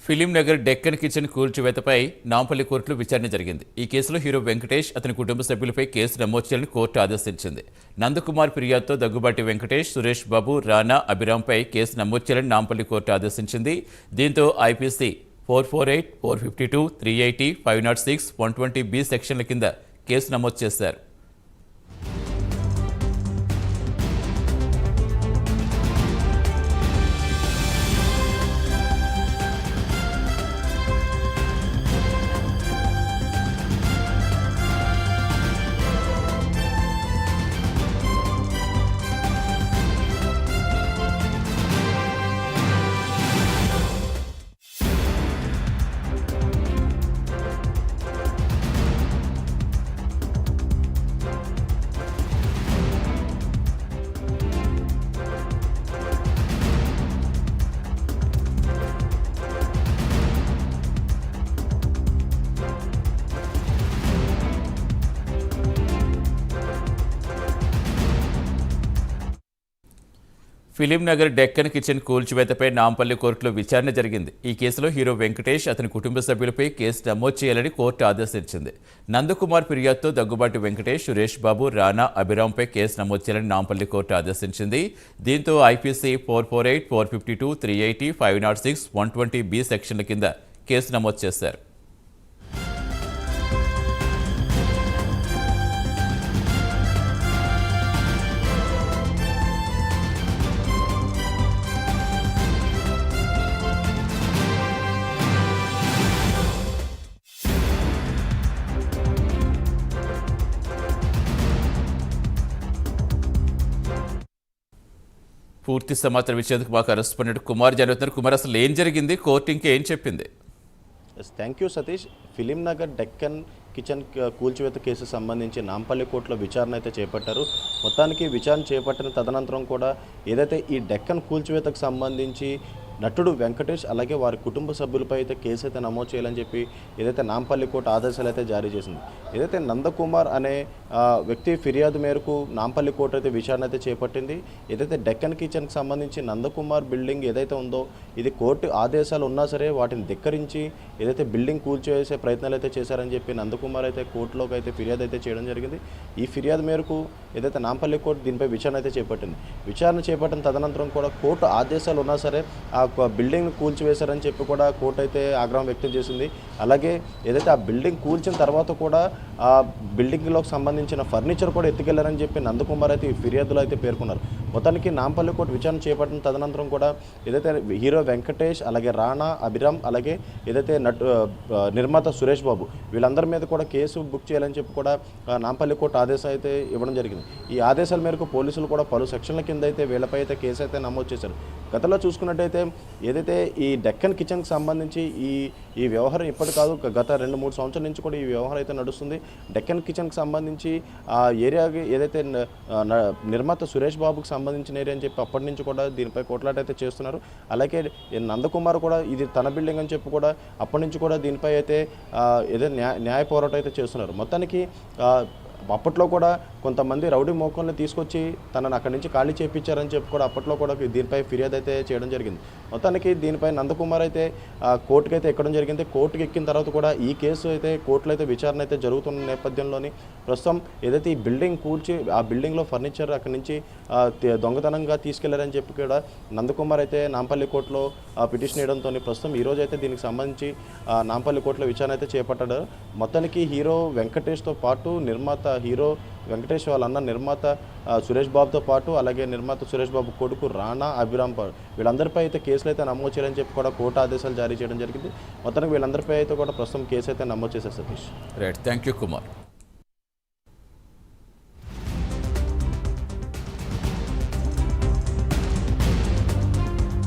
Film Nagar Deccan kitchen కూల్చివేతపై Nampally కోర్టులో విచారణ జరిగింది. ఈ కేసులో హీరో వెంకటేష్, అతని కుటుంబ సభ్యులపై కేసు నమోదు చేయాలని కోర్టు ఆదేశించింది. నందకుమార్ ఫిర్యాదుతో దగ్గుబాటి వెంకటేష్, సురేష్ బాబు, రానా, అభిరాంపై కేసు నమోదు చేయాలని నాంపల్లి కోర్టు ఆదేశించింది. దీంతో ఐపీసీ 448, 452, 380, 506, 120B సెక్షన్ల కింద కేసు నమోదు చేశారు. ఫిలిం నగర్ డెక్కన్ కిచెన్ కూల్చివేతపై నాంపల్లి కోర్టులో విచారణ జరిగింది. ఈ కేసులో హీరో వెంకటేష్, అతని కుటుంబ సభ్యులపై కేసు నమోదు చేయాలని కోర్టు ఆదేశించింది. నందకుమార్ ఫిర్యాదుతో దగ్గుబాటి వెంకటేష్, సురేష్ బాబు, రానా, అభిరాంపై కేసు నమోదు చేయాలని నాంపల్లి కోర్టు ఆదేశించింది. దీంతో ఐపీసీ 448, 452, 380, 506, 120B సెక్షన్ల కింద కేసు నమోదు చేశారు. పూర్తి సమాచారం ఇచ్చేందుకు మా కరెస్పాండెంట్ కుమార్ జరుగుతున్నారు. కుమార్, అసలు ఏం జరిగింది, కోర్టు ఇంకేం చెప్పింది? Thank you Satish. ఫిలిం నగర్ డెక్కన్ కిచెన్ కూల్చివేత కేసు సంబంధించి నాంపల్లి కోర్టులో విచారణ అయితే చేపట్టారు. మొత్తానికి విచారణ చేపట్టిన తదనంతరం కూడా ఏదైతే ఈ డెక్కన్ కూల్చివేతకు సంబంధించి నటుడు వెంకటేష్ అలాగే వారి కుటుంబ సభ్యులపై అయితే కేసు అయితే నమోదు చేయాలని చెప్పి ఏదైతే నాంపల్లి కోర్టు ఆదేశాలు అయితే జారీ చేసింది. ఏదైతే నందకుమార్ అనే వ్యక్తి ఫిర్యాదు మేరకు నాంపల్లి కోర్టు అయితే విచారణ అయితే చేపట్టింది. ఏదైతే డెక్కన్ కిచెన్కి సంబంధించి నందకుమార్ బిల్డింగ్ ఏదైతే ఉందో ఇది కోర్టు ఆదేశాలు ఉన్నా సరే వాటిని ధిక్కరించి ఏదైతే బిల్డింగ్ కూల్చివేసే ప్రయత్నాలు అయితే చేశారని చెప్పి నందకుమార్ అయితే కోర్టులోకి అయితే ఫిర్యాదు అయితే చేయడం జరిగింది. ఈ ఫిర్యాదు మేరకు ఏదైతే నాంపల్లి కోర్టు దీనిపై విచారణ అయితే చేపట్టింది. విచారణ చేపట్టిన తదనంతరం కూడా కోర్టు ఆదేశాలు ఉన్నా సరే బిల్డింగ్ కూల్చివేశారని చెప్పి కూడా కోర్టు అయితే ఆగ్రహం వ్యక్తం చేసింది. అలాగే ఏదైతే ఆ బిల్డింగ్ కూల్చిన తర్వాత కూడా ఆ బిల్డింగ్లోకి సంబంధించిన ఫర్నిచర్ కూడా ఎత్తుకెళ్లారని చెప్పి నందకుమార్ అయితే ఈ ఫిర్యాదులో అయితే పేర్కొన్నారు. మొత్తానికి నాంపల్లి కోర్టు విచారణ చేపట్టిన తదనంతరం కూడా ఏదైతే హీరో వెంకటేష్ అలాగే రానా, అభిరామ్ అలాగే ఏదైతే నిర్మాత సురేష్ బాబు వీళ్ళందరి మీద కూడా కేసు బుక్ చేయాలని చెప్పి కూడా నాంపల్లి కోర్టు ఆదేశాలు అయితే ఇవ్వడం జరిగింది. ఈ ఆదేశాల మేరకు పోలీసులు కూడా పలు సెక్షన్ల కింద అయితే వీళ్ళపై అయితే కేసు అయితే నమోదు చేశారు. గతంలో చూసుకున్నట్టయితే ఏదైతే ఈ డెక్కన్ కిచెన్కి సంబంధించి ఈ వ్యవహారం ఇప్పటి కాదు, గత 2-3 సంవత్సరాల నుంచి కూడా ఈ వ్యవహారం అయితే నడుస్తుంది. డెక్కన్ కిచెన్కి సంబంధించి ఆ ఏరియాకి ఏదైతే నిర్మాత సురేష్ బాబుకి సంబంధించిన ఏరియా అని చెప్పి అప్పటి నుంచి కూడా దీనిపై కొట్లాట అయితే చేస్తున్నారు. అలాగే నందకుమార్ కూడా ఇది తన బిల్డింగ్ అని చెప్పి కూడా అప్పటి నుంచి కూడా దీనిపై అయితే ఏదైతే న్యాయ పోరాటం అయితే చేస్తున్నారు. మొత్తానికి అప్పట్లో కూడా కొంతమంది రౌడీ మోకల్ని తీసుకొచ్చి తనను అక్కడి నుంచి ఖాళీ చేయించారని చెప్పి కూడా అప్పట్లో కూడా దీనిపై ఫిర్యాదు అయితే చేయడం జరిగింది. మొత్తానికి దీనిపై నందకుమార్ అయితే కోర్టుకి అయితే ఎక్కడం జరిగింది. కోర్టుకి ఎక్కిన తర్వాత కూడా ఈ కేసు అయితే కోర్టులో అయితే విచారణ అయితే జరుగుతున్న నేపథ్యంలోని ప్రస్తుతం ఏదైతే ఈ బిల్డింగ్ కూల్చి ఆ బిల్డింగ్లో ఫర్నిచర్ అక్కడి నుంచి దొంగతనంగా తీసుకెళ్లారని చెప్పి కూడా నందకుమార్ అయితే నాంపల్లి కోర్టులో పిటిషన్ వేయడంతో ప్రస్తుతం ఈరోజు అయితే దీనికి సంబంధించి నాంపల్లి కోర్టులో విచారణ అయితే చేపట్టాడు. మొత్తానికి హీరో వెంకటేష్తో పాటు హీరో వెంకటేష్ వాళ్ళ అన్న నిర్మాత సురేష్ బాబుతో పాటు అలాగే నిర్మాత సురేష్ బాబు కొడుకు రానా, అభిరామ్ వీళ్ళందరిపై అయితే కేసులు అయితే నమోదు చేయాలని చెప్పి కూడా కోర్టు ఆదేశాలు జారీ చేయడం జరిగింది. మొత్తానికి వీళ్ళందరిపై అయితే కూడా ప్రస్తుతం కేసు అయితే నమోదు చేశారు Satish. Right, thank you Kumar.